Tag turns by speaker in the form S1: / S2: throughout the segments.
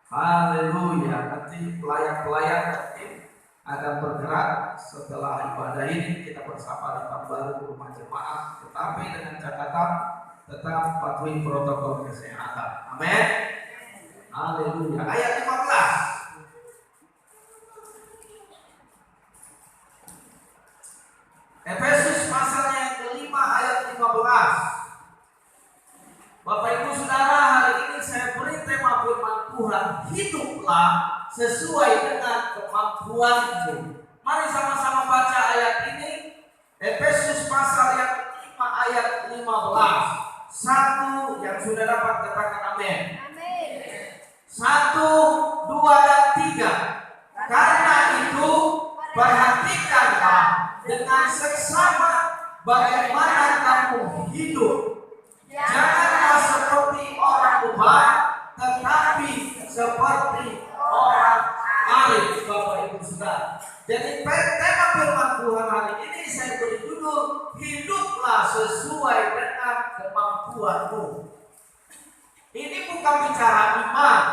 S1: Haleluya. Nanti pelayan-pelayan nanti akan bergerak setelah ibadah ini. Kita bersama di tahun baru rumah jemaat, tetapi dengan catatan tetap patuhi protokol kesehatan. Amin. Haleluya. Ayat 15. Efesus pasalnya yang kelima ayat 15. Bapak Ibu Saudara, hari ini saya beri tema firman Tuhan, hiduplah sesuai dengan kemampuanmu. Mari sama-sama baca ayat ini. Efesus pasal yang kelima ayat 15. Satu yang sudah dapat katakan amin. Amin. 1, 2, dan 3. Karena itu perhatikanlah dengan seksama bagaimana kamu hidup. Janganlah seperti orang bebal, tetapi seperti orang alim. Bapak Ibu Saudara, jadi tema firman Tuhan hari ini saya beri judul, hiduplah sesuai dengan kemampuanmu. Ini bukan bicara iman,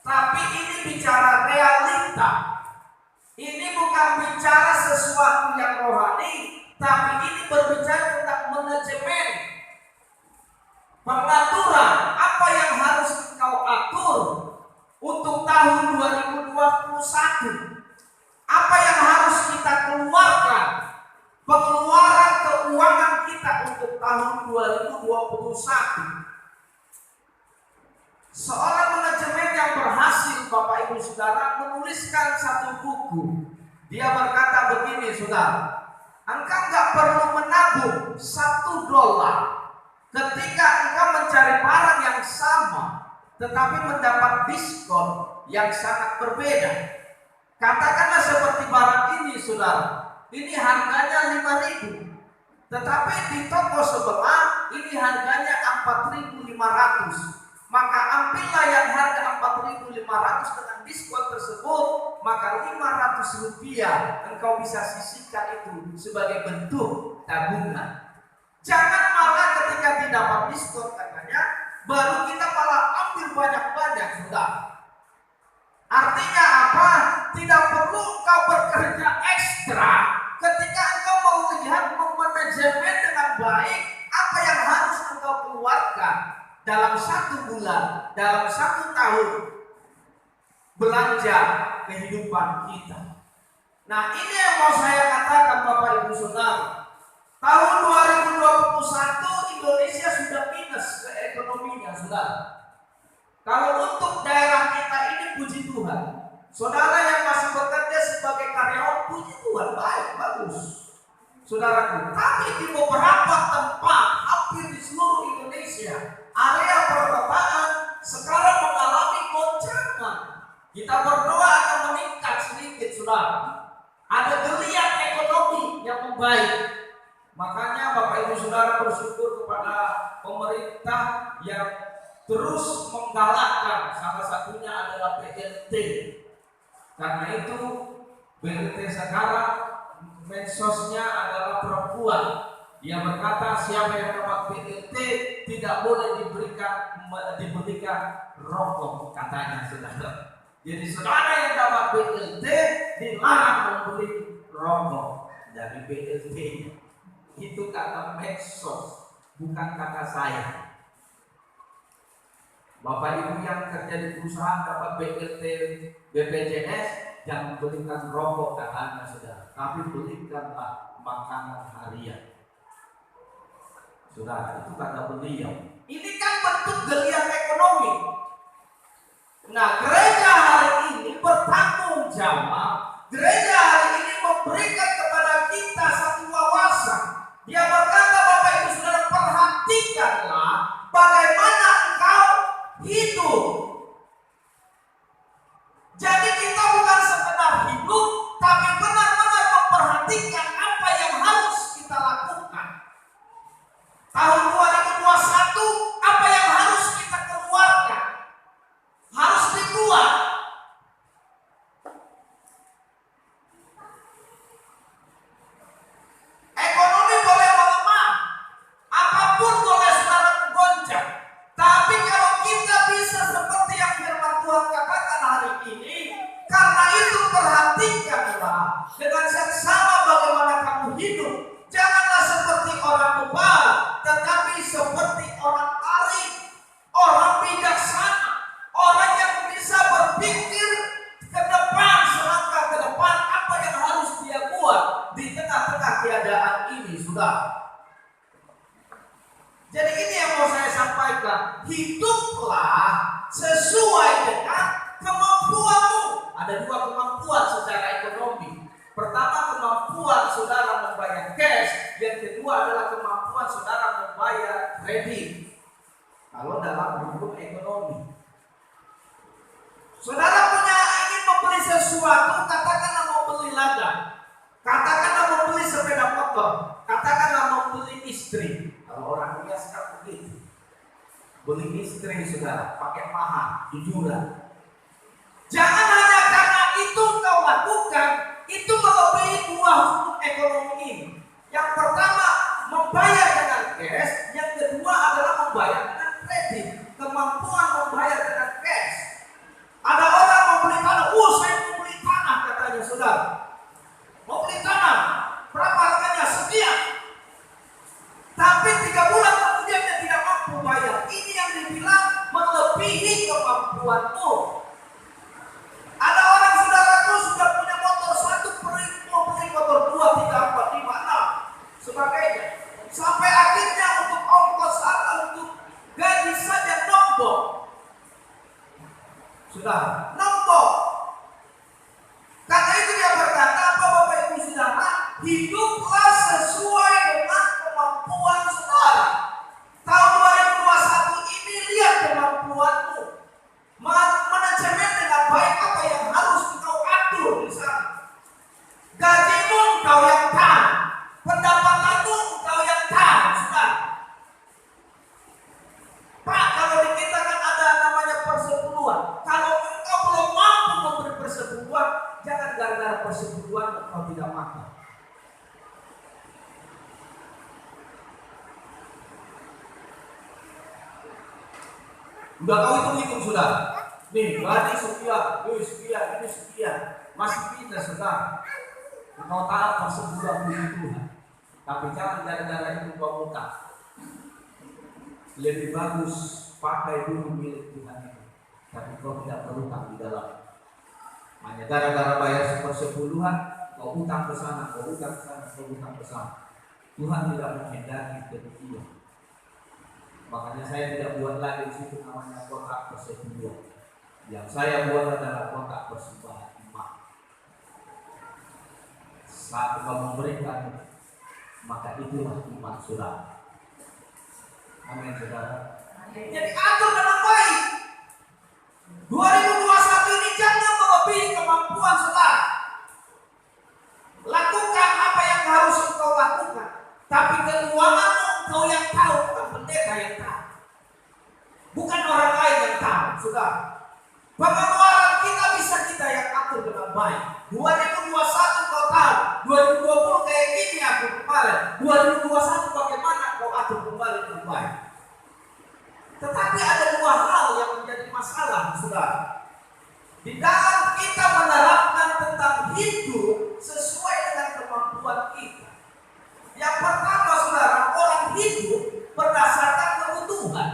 S1: tapi ini bicara realita. Ini bukan bicara sesuatu yang rohani, tapi ini berbicara tentang manajemen, pengaturan apa yang harus engkau atur untuk tahun 2021. Apa yang harus kita keluarkan, pengeluaran keuangan kita untuk tahun 2021. Seorang manajemen yang berhasil, Bapak Ibu Saudara, menuliskan satu buku. Dia berkata begini, saudara, engkau nggak perlu menabung $1 ketika engkau mencari barang yang sama, tetapi mendapat diskon yang sangat berbeda. Katakanlah seperti barang ini, saudara, ini harganya 5.000, tetapi di toko sebelah ini harganya 4.500. Maka ambillah yang harga 4.500 dengan diskon tersebut, maka Rp500 engkau bisa sisihkan itu sebagai bentuk tabungan. Jangan malah ketika tidak dapat diskon katanya, baru kita malah ambil banyak-banyak, sudah. Artinya apa? Tidak perlu engkau bekerja ekstra ketika engkau mau melihat memanajemen dengan baik apa yang harus engkau keluarkan dalam 1 bulan, dalam 1 tahun belanja kehidupan kita. Nah, ini yang mau saya katakan Bapak Ibu Saudara. Tahun 2021 Indonesia sudah minus ke ekonominya, saudara. Kalau untuk daerah kita ini puji Tuhan. Saudara yang masih bekerja sebagai karyawan, puji Tuhan, baik, bagus. Saudaraku, tapi di beberapa tempat hampir di seluruh Indonesia, area perkotaan sekarang mengalami goncangan. Kita berdoa akan meningkat sedikit, saudara. Ada geliat ekonomi yang membaik. Makanya Bapak Ibu Saudara bersyukur kepada pemerintah yang terus menggalakkan, salah satunya adalah BLT. Karena itu BLT sekarang medsosnya adalah perempuan. Dia berkata siapa yang dapat BLT tidak boleh diberikan rokok, katanya, saudara. Jadi saudara yang dapat BLT dilarang membeli rokok dari BLT. Itu kata medsos, bukan kata saya. Bapak Ibu yang kerja di perusahaan dapat BLT, BPJS, jangan belikan rokok katanya, saudara, tapi belikanlah makanan harian. Saudara, itu kata beliau. Ini kan bentuk geliat ekonomi. Nah, gereja hari ini bertanggung jawab. Gereja hari ini memberikan kepada kita satu wawasan. Dia berkata, Bapak Ibu Saudara, perhatikanlah bagaimana engkau hidup. Jadi kita bukan sekedar hidup, tapi benar-benar memperhatikan apa yang harus kita lakukan. Tahun 2021, apa yang harus kita keluarkan? Harus dibuat. hiduplah sesuai dengan kemampuanmu. Ada dua kemampuan secara ekonomi. Pertama, kemampuan saudara membayar cash. Yang kedua adalah kemampuan saudara membayar kredit. Kalau dalam hukum ekonomi, saudara ingin membeli sesuatu, katakanlah mau beli ladang, katakanlah mau beli sepeda motor, katakanlah mau beli istri. Kalau orang kaya sekarang begitu, beli istri saudara pakai mahal, jujuran. Jangan hanya karena itu kau lakukan, itu melebihi dua hukum ekonomi ini. Yang pertama membayar dengan cash, yang kedua adalah membayar dengan kredit. Kemampuan membayar dengan cash. Ada orang mau beli tanah, saya mau beli tanah katanya saudara. Mau beli tanah, berapa harganya? Sekian. Tapi 3 bulan kemudian dia tidak mampu bayar. Ini yang dibilang melebihi kemampuanmu. Ada orang saudaraku sudah punya motor 1, mau beli motor 2, 3, 4, 5, 6 sebagainya. Sampai akhirnya untuk ongkos untuk gaji saja nombok. Sudah nombok. Karena itu dia berkata, Bapak Ibu Saudara, hiduplah sesuai dengan kemampuan saudara. Tahun 2021 ini lihat kemampuanmu. Manajemen dengan baik apa yang harus kau atur di sana. Gajimu kau yang tahu, pendapatanmu kau yang tahu, saudara. Pak, kalau di kita kan ada namanya persepuluhan. Kalau engkau belum mampu memberi persepuluhan, jangan gara-gara persepuluhan engkau tidak makan. Udah tahu hitung-hitung sudah. Nih, gaji sekian, ini sekian. Masih bisa saudara. Engkau taat persepuluhan milik Tuhan. Tapi jangan gara-gara itu kau utang. Lebih bagus pakai dulu milik Tuhan itu. Tapi kau tidak berutang di dalam. Hanya gara-gara bayar sepersepuluhan, kau utang ke sana, kau utang ke sana, kau utang ke sana. Tuhan tidak menghendaki demikian. Makanya saya tidak buat lagi di situ namanya kotak persepuluhan. Yang saya buat adalah kotak persembahan iman. Saat kau memberikan, maka itulah iman saudara. Amin saudara. Jadi atur dengan baik. 2021 ini jangan melebihi kemampuan saudara. Lakukan apa yang harus engkau lakukan. Tapi keuanganmu engkau yang tahu, bukan pendeta yang tahu. Bukan orang lain yang tahu, saudara. Pengeluaran kita bisa kita yang atur dengan baik. 2021 kau tahu, 2020 kayak gini aku kemarin. 2021 bagaimana kau atur kembali dengan baik. Tetapi ada dua hal yang menjadi masalah, saudara. Di dalam kita menerapkan tentang hidup sesuai dengan kemampuan kita. Yang pertama, saudara, orang hidup berdasarkan kebutuhan.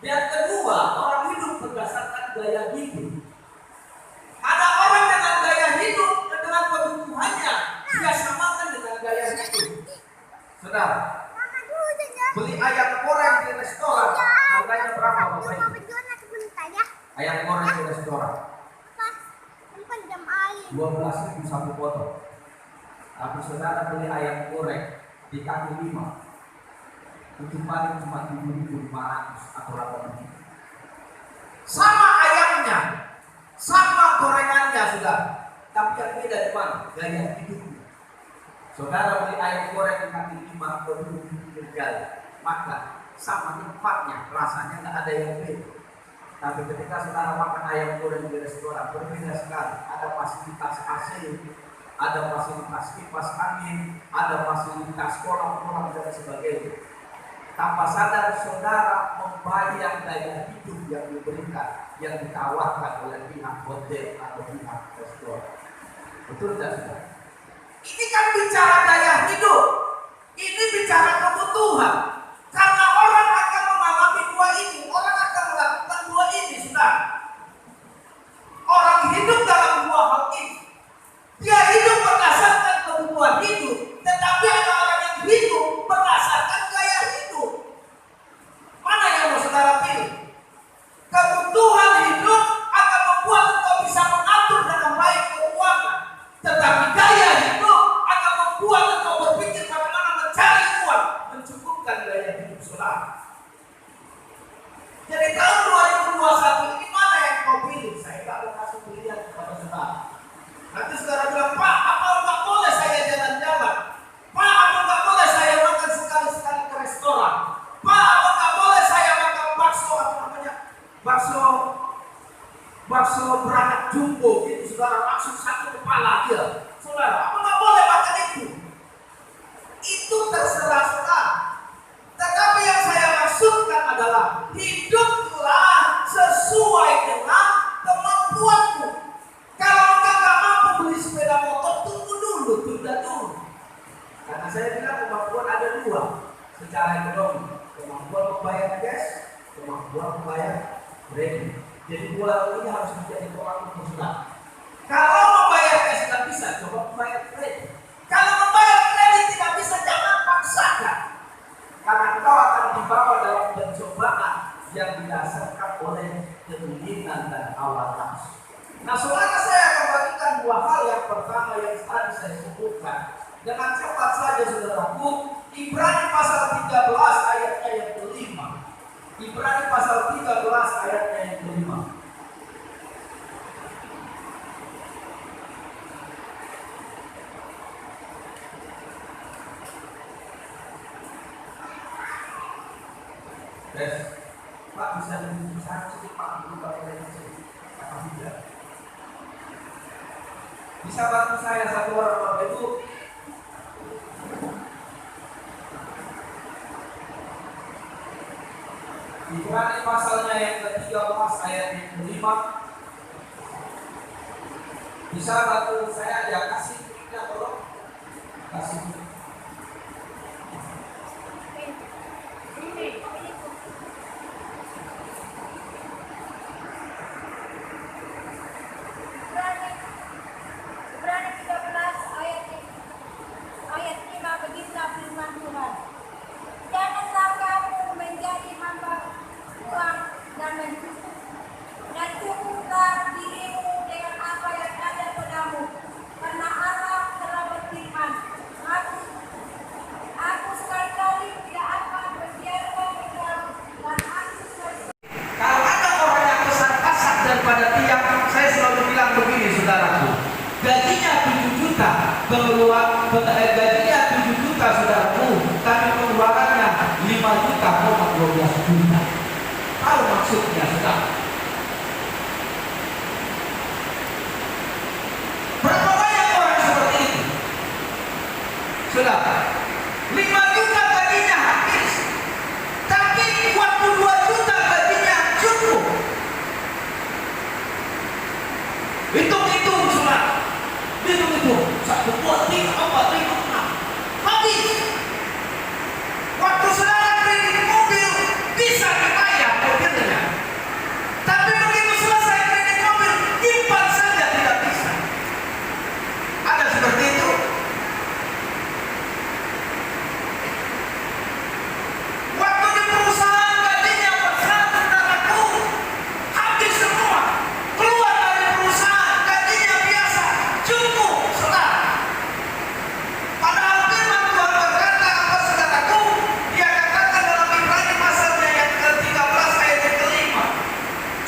S1: Yang kedua, orang hidup berdasarkan gaya hidup. Ada orang dengan gaya hidup dengan kebutuhannya, dia samakan dengan gaya hidup. Saudara, beli ayam goreng di restoran, harganya berapa Bapak Ibu? Ayam goreng di restoran 12.000 satu potong. Tapi saudara beli ayam goreng di kaki 5, itu paling cuma 7.500 atau 8.000. Sama ayamnya, sama gorengannya saudara. Tapi yang beda di mana? Gaya hidupnya. Saudara beli ayam goreng di kaki 5 atau 7.000 jalan, maka sama tempatnya, rasanya nggak ada yang beda. Tapi ketika saudara makan ayam goreng di restoran, berbeda sekali. Ada fasilitas AC, ada fasilitas kipas angin, ada fasilitas kolam-kolam dan sebagainya. Tanpa sadar saudara membayar gaya hidup yang diberikan, yang ditawarkan oleh pihak hotel atau pihak restoran. Betul tidak saudara? Ini kan bicara gaya hidup, ini bicara kebutuhan. Karena orang akan mengalami dua ini, orang akan melakukan dua ini, saudara. Orang hidup dalam dua hal ini. Dia hidup berdasarkan kebutuhan hidup, tetapi ada orang yang hidup berdasarkan gaya hidup. Mana yang mau saudara pilih? bakso beranak jumbo gitu, saudara, langsung satu kepala dia. Saudara, apa nggak boleh makan itu? Itu terserah saudara. Tetapi yang saya maksudkan adalah hiduplah sesuai dengan kemampuanmu. Kalau engkau nggak mampu beli sepeda motor, tunggu dulu, tunda dulu. Karena saya bilang kemampuan ada dua secara ekonomi: kemampuan membayar cash, kemampuan membayar kredit. Jadi dua ini harus menjadi orang bersunnah. Kalau membayar cash tidak bisa, coba membayar kredit. Kalau membayar kredit tidak bisa, jangan paksakan. Karena engkau akan dibawa dalam pencobaan yang didasarkan oleh keinginan dan hawa nafsu. Nah, saudara, saya akan bagikan dua hal. Yang pertama yang tadi saya sebutkan dengan cepat saja, saudaraku. Ibrani pasal 13 ayatnya yang kelima. Ibrani pasal 13 ayatnya yang kelima. Pak, bisa saya sedikit Pak, buka apa tidak? Bisa bantu saya satu orang Bapak Ibu? Ibrani pasalnya yang ke-13 ayat yang kelima. Bisa bantu saya? Ya, kasih kliknya tolong. Kasih. Gajinya 7 juta, saudaraku, tapi pengeluarannya 5 juta, 12 juta. Tahu maksudnya, saudara? Berapa banyak orang seperti itu? Saudara, 5 juta gajinya habis, tapi waktu 2 juta gajinya cukup. Hitung-hitung, saudara. Hitung-hitung. 1, 2, 3, 4, 5, 6. Habis. Waktu saudara kredit mobil bisa dibayar mobilnya. Tapi begitu selesai kredit mobil, simpan saja tidak bisa. Ada seperti itu. Waktu di perusahaan gajinya besar, saudaraku, habis semua. Keluar dari perusahaan gajinya biasa, cukup, saudara. Padahal firman Tuhan berkata apa, saudaraku? Dia katakan dalam Ibrani pasalnya yang ke-13 ayat yang kelima.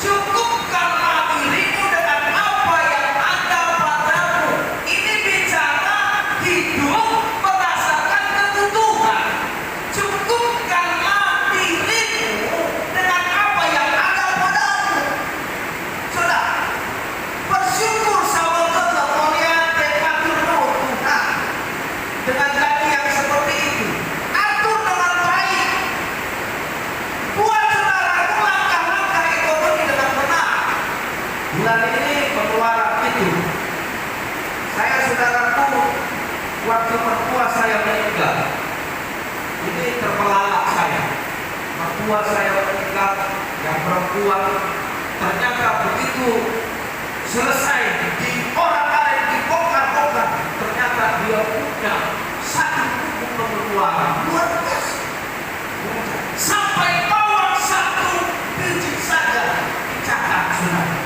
S1: Cukupkanlah dirimu dengan apa yang ada padamu. Ini bicara hidup berdasarkan kebutuhan. Cukupkanlah dirimu dengan apa yang ada padamu. Saudara, bersyukur sama Allah melihat matur Tuhan dengan gaji yang seperti itu. Atur dengan baik. Buat saudaraku langkah-langkah ekonomi dengan benar. Bulan ini pengeluaran itu. Saya, saudaraku, waktu mertua saya meninggal, ini terbelalak saya. Mertua saya meninggal, yang perempuan, ternyata begitu selesai di orang lain dibongkar-bongkar, ternyata dia punya satu buku pengeluaran luar biasa. Sampai bawah 1 biji saja dicatat, saudara.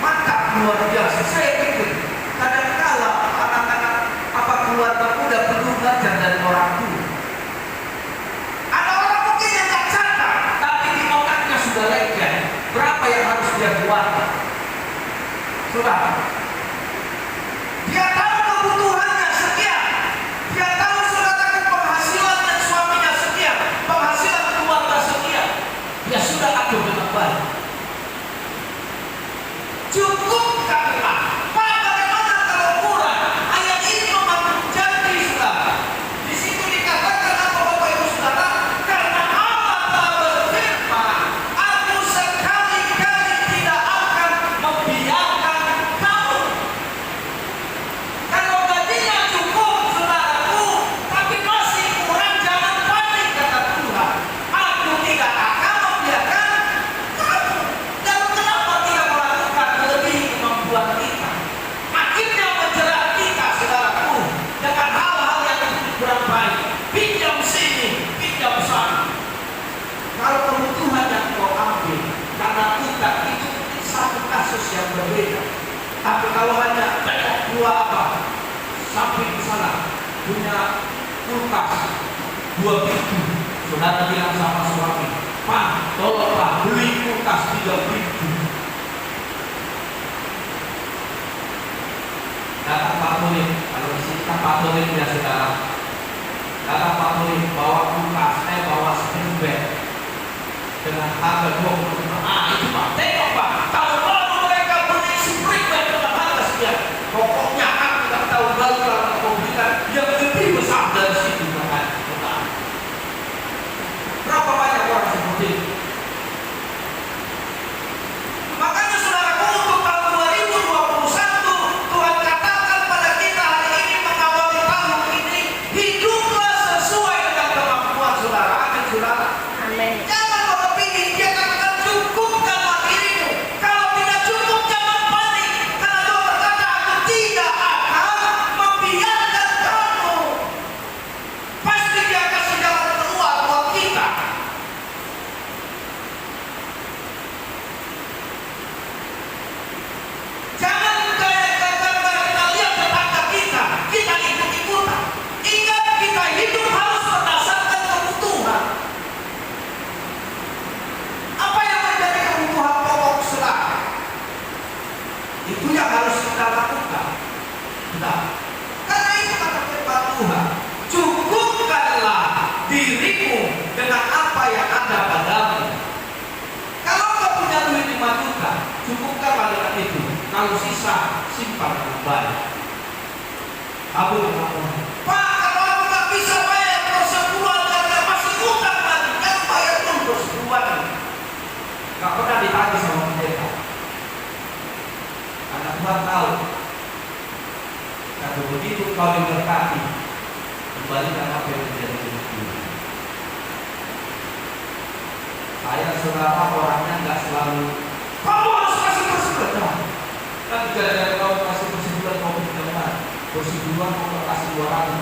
S1: Mantap, luar biasa. Saya pikir kadang-kala anak-anak apa keluarga muda perlu belajar dari orang tua. Ada orang mungkin yang tak catat, tapi di otaknya sudah legend berapa yang harus dia keluarkan. Saudara, dia tahu kebutuhannya sekian, dia tahu saudara penghasilan dan suaminya sekian, penghasilan keluarga sekian, dia sudah atur dengan baik. cukupkanlah. Pak, bagaimana kalau kurang? Ayat ini memakai janji, saudara. Di situ dikatakan apa, Bapak Ibu Saudara? Karena Allah telah berfirman, aku sekali-kali tidak akan membiarkan kamu. Kalau gajinya cukup, saudaraku, tapi masih kurang, jangan panik, kata Tuhan. Aku tidak akan membiarkan kamu. Dan kenapa tidak melakukan melebihi kemampuan kita? Akhirnya menjerat kita, saudaraku, dengan hal-hal yang kurang baik. Pinjam sini, pinjam sana. Kalau kebutuhan yang kau ambil karena utang itu satu kasus yang berbeda. Tapi kalau hanya dua apa, samping sana punya kulkas 2 pintu, saudara bilang sama suami, Pak, tolonglah beli kulkas 3 pintu. Datang Pak Tulip, kalau di sini kan Pak Tulip ya saudara. Datang Pak Tulip bawa kulkas, bawa spring bed dengan harga 20 juta. Itu Pak, tengok Pak, tahun lalu mereka beli spring bed dengan harga sekian. Pokoknya aku tidak tahu baru kalau kau belikan yang lebih besar dari situ, kan? Berapa banyak orang seperti itu? Makanya saudaraku, untuk tahun 2021 Tuhan katakan pada kita hari ini mengawali tahun ini, hiduplah sesuai dengan kemampuan saudara. Amin saudara.
S2: Amin.
S1: Jangan kau kepingin, dia katakan cukupkanlah dirimu. Kalau tidak cukup jangan panik, karena Tuhan berkata aku tidak akan membiarkan kamu. Pasti dia kasih jalan keluar buat kita. Jangan kita lihat tetangga kita ikut-ikutan. Ingat, kita hidup harus berdasarkan kebutuhan. Apa yang menjadi kebutuhan pokok saudara? Itu yang harus kita lakukan. Nah, karena itu kata firman Tuhan, cukupkanlah dirimu dengan apa yang ada padamu. Kalau kau punya duit 5 juta, cukupkanlah dengan itu. Kalau sisa, simpan dengan baik. Aku mengatakan, Pak, kalau aku nggak bisa bayar persebulan dan masih utang lagi, yang bayar dulu persebulan. Nggak pernah ditagih sama mereka. Karena Tuhan tahu. Kalau begitu kau diberkati, kembalikan apa yang menjadi kebutuhan. Saya saudara orangnya nggak selalu, kamu harus kasih persebulan. Kan gara-gara kau kasih persebulan kau pinjam, persebulan kau kasih 200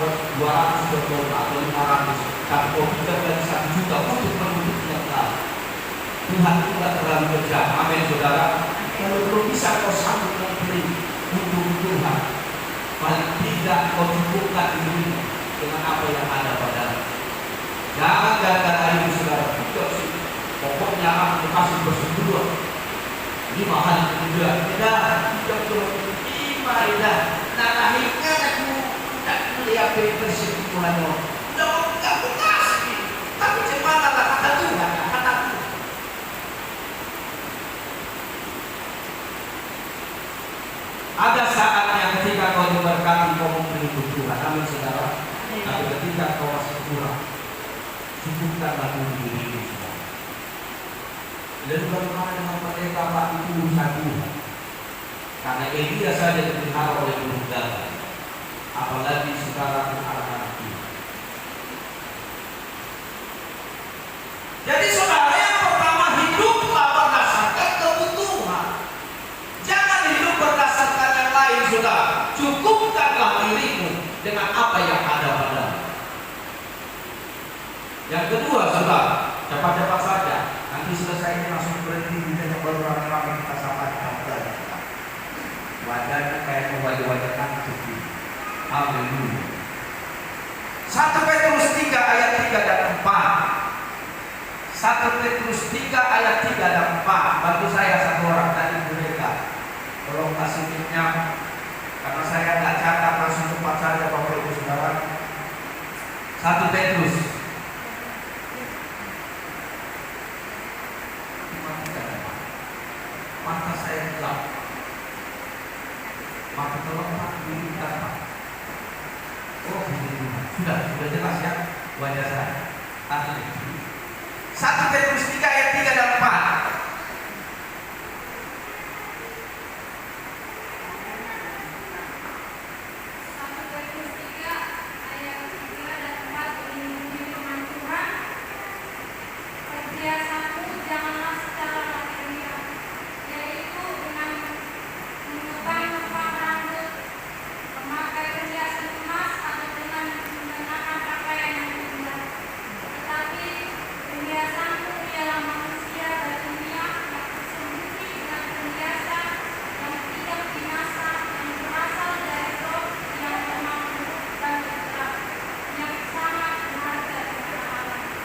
S1: atau 500, tapi kau pinjam dari 1 juta untuk penduduknya tahu. Tuhan itu tidak terlalu kejam. Amin saudara. Kalau belum bisa kau sanggup memberi untuk Tuhan, paling tidak kau cukupkan dirimu dengan apa yang ada padamu. Jangan gara-gara itu saudara pinjam sih. Pokoknya aku kasih persebulan 5 hari kemudian tidak pinjam 5 tidak. Nah akhirnya aku tidak melihat persebulan lo. Tidak aku kasih. Tapi gimana lah kata Tuhan, kataku. Ada saatnya ketika kau diberkati kau memberi Tuhan, amin saudara. Tapi ketika kau masih kurang, cukupkanlah dirimu. Dan bagaimana dengan pendeta Pak itu urusan Tuhan. Karena Elia saja dipelihara oleh burung gagak, apalagi sekarang anak-anak ini. Jadi saudara, yang pertama, hiduplah berdasarkan kebutuhan. Jangan hidup berdasarkan yang lain, saudara. Cukupkanlah dirimu dengan apa yang ada padamu. Yang kedua, saudara, cepat-cepat saja. Nanti selesai ini langsung berhenti dengan baru rame-rame kita sapa wajahnya kayak wajah-wajah kantuk. Haleluya. 1 Petrus 3 ayat 3 dan 4. 1 Petrus 3 ayat 3 dan 4. Bantu saya satu orang tadi mereka. Tolong kasih linknya, karena saya nggak catat, langsung cepat saja Bapak Ibu Saudara. 1 Petrus. Mata saya gelap. Maka tolong Pak dihidupkan Pak. Oh begitu. Sudah jelas ya wajah saya. Ahli. 1 Petrus 3 ayat 3 dan 4.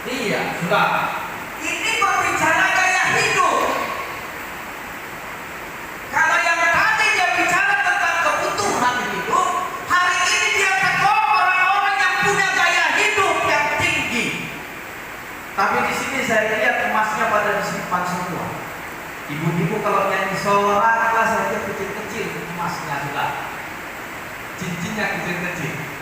S1: Iya, sudah. Ini berbicara gaya hidup. Kalau yang tadi dia bicara tentang kebutuhan hidup, hari ini dia tegur orang-orang yang punya gaya hidup yang tinggi. Tapi di sini saya lihat emasnya pada disimpan semua. Ibu-ibu kalau nyanyi sorak saja kecil-kecil emasnya sudah. Cincinnya kecil-kecil.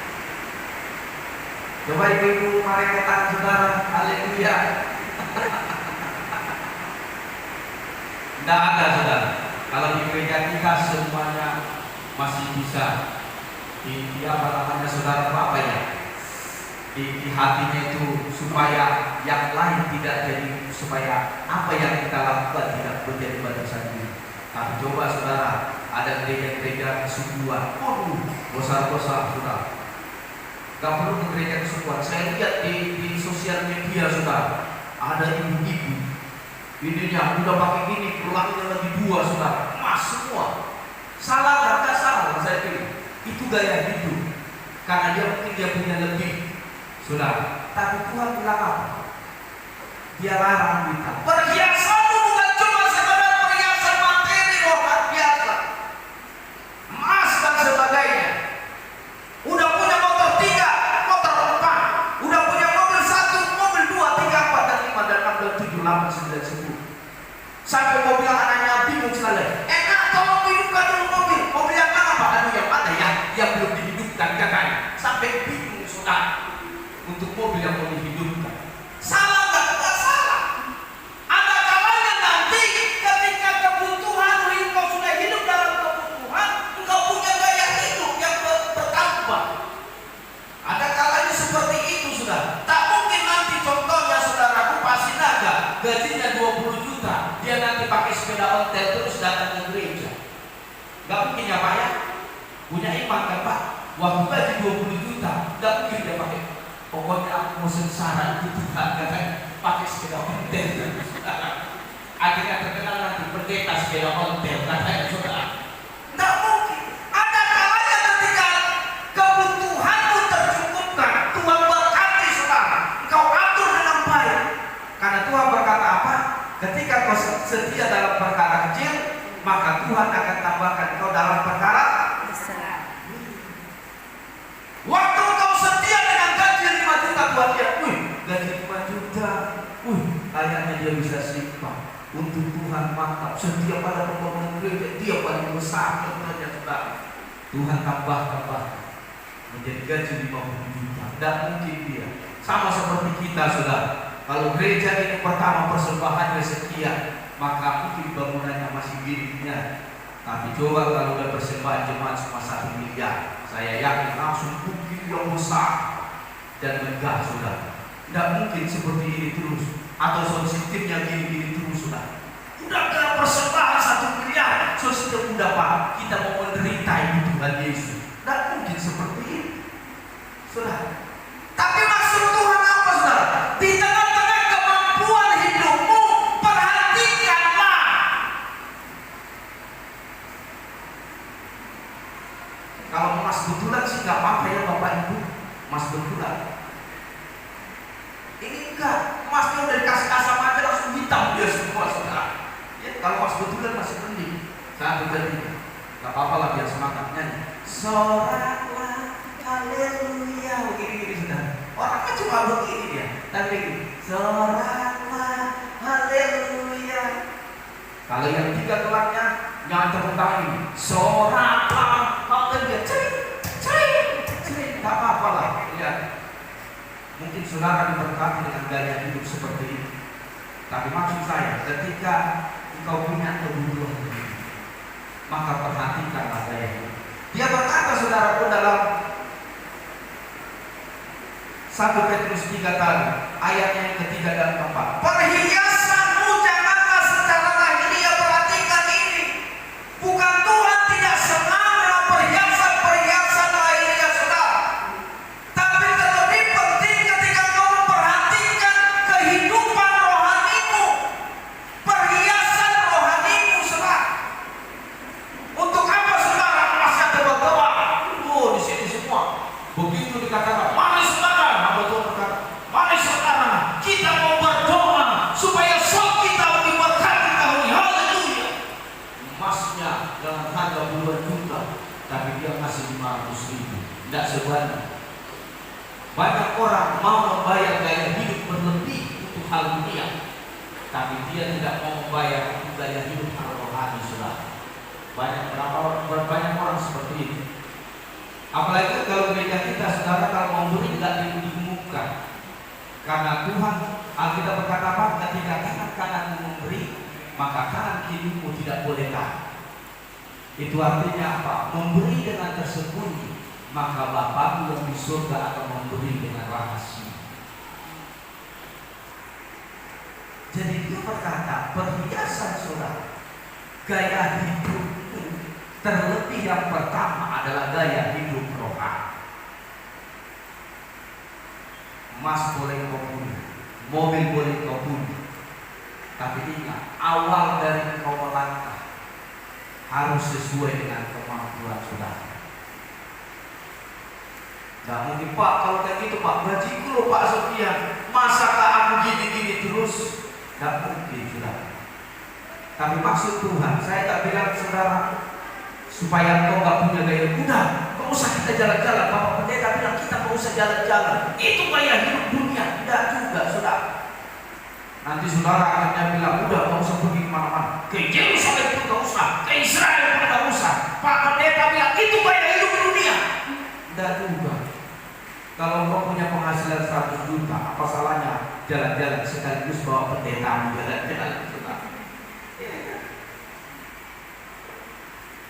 S1: Coba ibu-ibu mari katakan saudara, haleluya. Tidak ada saudara. Kalau di gereja kita semuanya masih bisa di apa namanya saudara apa ya? Di hatinya itu supaya yang lain tidak jadi, supaya apa yang kita lakukan tidak menjadi batu sandungan. Tapi coba saudara, ada gereja-gereja kesubuhan, besar-besar saudara. Gak perlu ke gereja kesubuhan. Saya lihat di sosial media sudah ada ibu-ibu. Ininya udah pakai gini, pulangnya lagi 2 sudah emas semua. Salah nggak salah saya pilih. Itu gaya hidup. Karena dia punya lebih. Sudah. Tapi Tuhan bilang apa? Dia larang kita. Perhiasanmu bukan cuma sekedar perhiasan materi luar biasa, emas dan sebagainya. Udah punya motor 3, motor 4, udah punya mobil 1, mobil 2, 3, 4, dan 5, dan 6, dan 7, 8, 9, 10. Sampai mobil anaknya bingung sekali. Enak tolong hidupkan dulu mobil yang apa? Aduh yang ada yang belum dihidupkan katanya. Sampai bingung sudah untuk mobil yang mau dihidupkan. Salah nggak salah. Ada kalanya nanti ketika kebutuhan engkau sudah hidup dalam kebutuhan, engkau punya gaya hidup yang bertambah. Ada kalanya seperti itu sudah. Tak mungkin nanti contohnya saudaraku pasti naga gajinya 20 juta, dia nanti pakai sepeda ontel terus datang ke gereja. Gak mungkin ya Pak ya. Punya iman kan Pak? Waktu gaji 20 juta, gak mungkin dia pakai. Pokoknya aku mau sengsara itu Tuhan, katanya pakai sepeda ontel. Akhirnya terkenal nanti pendeta sepeda ontel, katanya saudara. Nggak mungkin. Ada kalanya ketika kebutuhanmu tercukupkan, Tuhan berkati saudara, engkau atur dengan baik. Karena Tuhan berkata apa? Ketika kau setia dalam perkara kecil, maka Tuhan akan tambahkan kau dalam perkara besar. Waktu kau setia dengan gaji 5 juta, Tuhan lihat, gaji 5 juta, kayaknya dia bisa simpan. Untuk Tuhan mantap, setia pada pembangunan gereja, dia paling besar contohnya saudara. Tuhan tambah menjadi gaji 50 juta. Tidak mungkin dia. Sama seperti kita saudara. Kalau gereja ini pertama persembahannya sekian, maka mungkin bangunannya masih gini-ginian. Tapi coba kalau udah persembahan jemaat cuma 1 miliar, saya yakin langsung bukit yang besar dan megah saudara. Tidak mungkin seperti ini terus, atau sistemnya gini-gini terus saudara. Udah kena persembahan 1 miliar, sistem udah Pak, kita mau menderita ini Tuhan Yesus. Tidak mungkin seperti ini saudara. Tapi maksud Tuhan apa saudara? Di tengah-tengah kemampuan hidupmu, perhatikanlah. Kalau emas betulan sih nggak apa-apa ya Bapak Ibu, emas betulan. Ini enggak, emasnya udah dikasih asam aja langsung hitam dia semua saudara. Ya, kalau emas betulan masih mending. 1, 2, 3. Nggak apa-apa lah biar semangat nyanyi. Soraklah haleluya, begini-gini saudara. Orangnya cuma begini dia, tapi gini, soraklah haleluya. Kalau yang 3 tulangnya Jangan tepuk tangan. Sorakan, kalau dia cerit, tak apa-apa lah. Ya. Mungkin saudara diberkati dengan gaya hidup seperti ini. Tapi maksud saya, ketika engkau punya kebutuhan hidup, maka perhatikanlah gaya hidup. Dia berkata saudaraku dalam 1 Petrus 3 tadi, ayatnya yang ketiga dan keempat. Perhiasanmu janganlah secara lahiriah, perhatikan ini. Bukan Tuhan tidak senang dengan perhiasan lahiriah saudara. Tapi terlebih penting ketika kau memperhatikan kehidupan rohanimu, perhiasan rohanimu saudara. Untuk apa saudara masih tebak-tebak? Oh, di sini semua. Begitu dikatakan, mari saudara, mari saudara, kita mau berdoa supaya sok kita diberkati tahun ini. Haleluya. Emasnya dalam harga puluhan juta, tapi dia masih 500.000. Tidak sebanyak. Banyak orang mau membayar gaya hidup berlebih untuk hal dunia, tapi dia tidak mau membayar untuk gaya hidup hal rohani saudara. Banyak orang seperti ini. Apalagi kalau gereja kita saudara, kalau memberi tidak diumumkan. Karena Tuhan, Alkitab berkata apa? Ketika tangan kananmu memberi, maka kanan kirimu tidak boleh tahan. Itu artinya apa? Memberi dengan tersembunyi, maka Bapakmu yang di surga akan memberi dengan rahasia. Jadi dia berkata, perhiasan saudara, gaya hidup terlebih yang pertama adalah gaya hidup rohani. Emas boleh kau punya, mobil boleh kau punya, tapi ingat, awal dari kau melangkah harus sesuai dengan kemampuan saudara. Gak mungkin, Pak, kalau kayak gitu Pak, gajiku loh Pak Sofian, masakah aku gini-gini terus? Gak mungkin saudara. Tapi maksud Tuhan, saya tak bilang saudara supaya kau gak punya gaya, udah, gak usah kita jalan-jalan. Bapak pendeta bilang kita gak usah jalan-jalan, itu gaya hidup dunia. Tidak juga saudara. Nanti saudara akhirnya bilang, udah gak usah pergi kemana-mana, ke Yerusalem pun gak usah, ke Israel pun gak usah. Pak pendeta bilang itu gaya hidup dunia. Tidak juga. Kalau kau punya penghasilan 100 juta, apa salahnya jalan-jalan sekaligus bawa pendeta jalan-jalan saudara?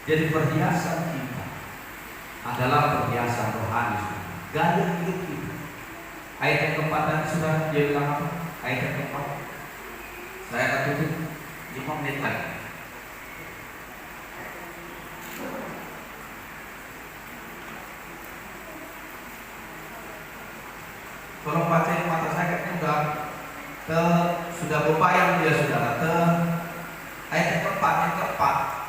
S1: Jadi perhiasan kita adalah perhiasan rohani, gaya hidup kita. Ayat yang keempat tadi sudah dia bilang apa? Ayat yang keempat. Saya akan tutup 5 menit lagi. Tolong bacain, mata saya kayaknya sudah berbayang dia saudara. Ayat yang keempat.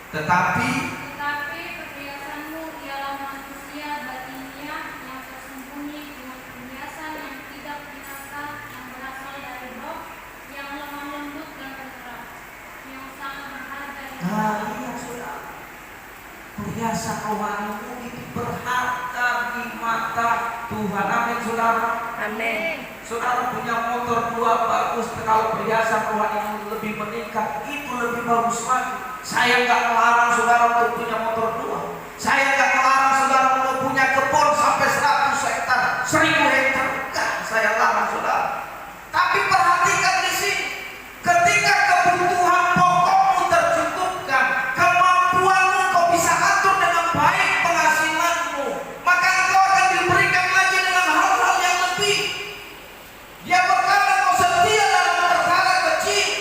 S1: Tetapi
S2: perhiasanmu ialah manusia batinnya yang tersembunyi dengan perhiasan yang tidak binasa, yang berasal dari roh, yang lemah lembut dan terang, yang sangat berharga.
S1: Iya saudara, perhiasan rohanimu itu berharga di mata Tuhan. Amin saudara.
S3: Amin.
S1: Saudara punya motor 2 bagus, kalau perhiasan rohani lebih meningkat, itu lebih bagus lagi. Saya nggak melarang saudara untuk punya motor 2. Saya nggak melarang saudara untuk punya kebun sampai 100 hektar, 1000 hektar. Enggak, saya larang saudara. Tapi perhatikan di sini, ketika kebutuhan pokokmu tercukupkan, kemampuanmu kau bisa atur dengan baik penghasilanmu, maka engkau akan diberikan lagi dengan hal-hal yang lebih. Dia berkata kau setia dalam perkara kecil.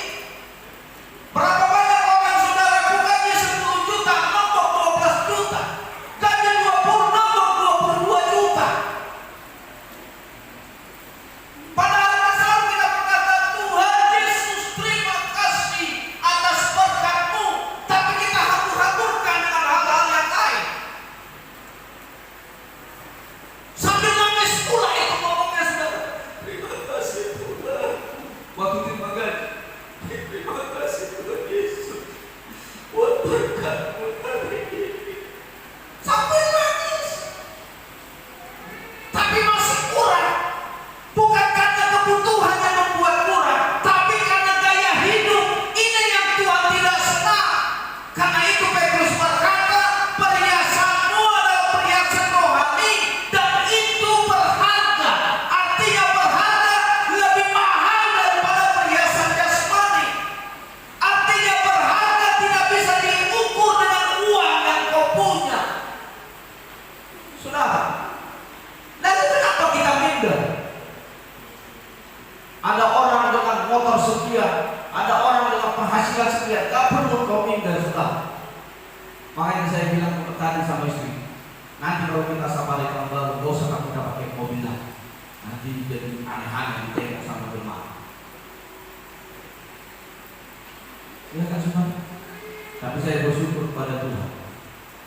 S1: Berapa banyak orang saudara gaji 10 juta, nombok 12 juta, gaji 20, nombok 22 juta. Padahal selalu kita berkata, Tuhan Yesus terima kasih atas berkat-Mu, tapi kita hambur-hamburkan dengan hal-hal yang lain. Sambil nangis pula itu ngomongnya saudara. Terima kasih Tuhan. Waktu terima gaji, terima kasih Tuhan Yesus buat berkat-Mu hari ini. Sampai nangis. Tapi masih kurang. Bukan karena kebutuhan yang membuat kurang, tapi karena gaya hidup ini yang Tuhan tidak suka. Ada orang dengan penghasilan sekian, gak perlu kau minder, saudara. Makanya saya bilang tadi sama istri, nanti kalau kita safari tahun baru, gak usah kita pakai mobil lah. Nanti jadi aneh-aneh ditengok sama jemaah. Ya kan saudara? Tapi saya bersyukur kepada Tuhan.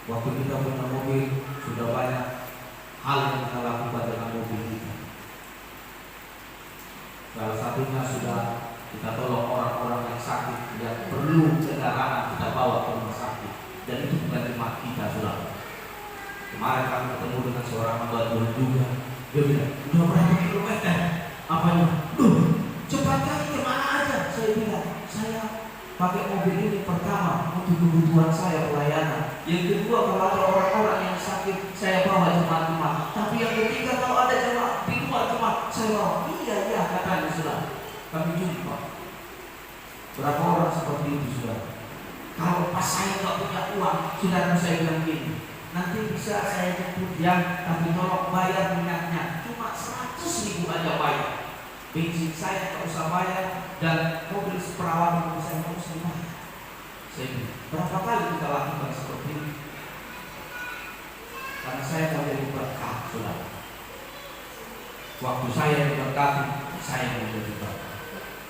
S1: Waktu kita punya mobil, sudah banyak hal yang kita lakukan dengan mobil kita. Salah satunya sudah kita tolong orang-orang yang sakit, yang perlu kendaraan kita bawa ke rumah sakit. Dan itu bukan cuma kita, saudara. Kemarin kami ketemu dengan seorang hamba Tuhan juga. Dia bilang, udah berapa kilometer? Apanya? Duh, cepat kali kemana aja? Saya bilang, saya pakai mobil ini pertama untuk kebutuhan saya pelayanan. Yang kedua, kalau ada orang-orang yang sakit, saya bawa jemaat-jemaat. Tapi yang ketiga, kalau ada jemaat di luar jemaat, saya bawa. Iya, katanya sudah. Kami jumpa berapa orang seperti itu, sudah. Kalau pas saya nggak punya uang, sudah saya bilang gini, nanti bisa saya jemput yang, tapi tolong bayar minyaknya cuma 100.000 aja bayar. Bensin saya nggak usah bayar dan mobil perawatan mobil saya nggak usah bayar. Saya bilang, berapa kali kita lakukan seperti ini? Karena saya mau jadi berkat, saudara. Waktu saya diberkati, saya mau jadi berkat.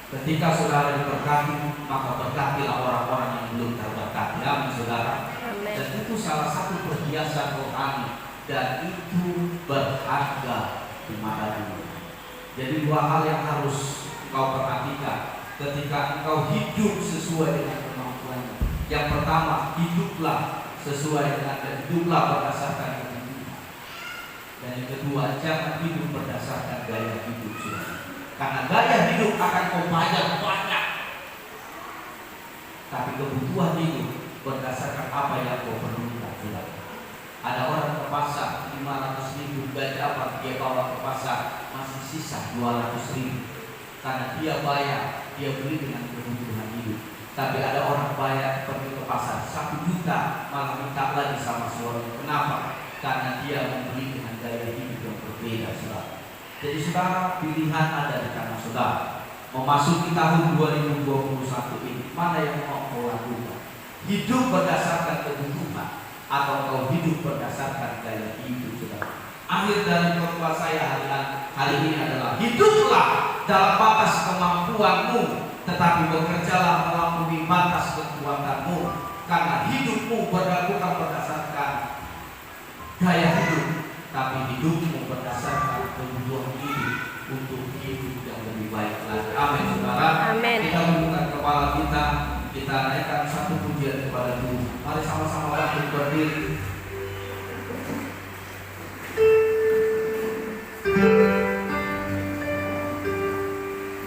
S1: Ketika saudara diberkati, maka berkatilah orang-orang yang belum terberkati. Amin, saudara.
S2: Amin.
S1: Dan itu salah satu perhiasan rohani dan itu berharga di mata dunia. Jadi dua hal yang harus engkau perhatikan ketika engkau hidup sesuai dengan kemampuanmu. Yang pertama, hiduplah sesuai dengan dan hiduplah berdasarkan kehidupan. Dan yang kedua, jangan hidup berdasarkan gaya hidup, saudara. Karena gaya hidup akan kau bayar banyak, tapi kebutuhan hidup berdasarkan apa yang kau perlukan, saudara. Ada orang ke pasar 500.000 gaji apa dia bawa ke pasar masih sisa 200.000 karena dia bayar, dia beli dengan kebutuhan hidup. Tapi ada orang bayar pergi ke pasar 1 juta malah minta lagi sama suaminya. Kenapa? Karena dia membeli dengan gaya hidup yang berbeda, saudara. Jadi saudara, pilihan ada di tangan saudara. Memasuki tahun 2021 ini, mana yang mau kau lakukan? Hidup berdasarkan kebutuhan atau kau hidup berdasarkan gaya hidup, saudara? Akhir dari khotbah saya hari ini adalah hiduplah dalam batas kemampuanmu, tetapi bekerjalah melampaui batas kekuatanmu. Karena hidupmu bukan berdasarkan gaya hidup, tapi hidupmu berdasarkan kebutuhan hidup untuk hidup yang lebih baik lagi. Amin, saudara.
S2: Amin.
S1: Kita menggunakan kepala kita naikkan satu pujian kepada Tuhan. Mari sama-sama bangkit berdiri.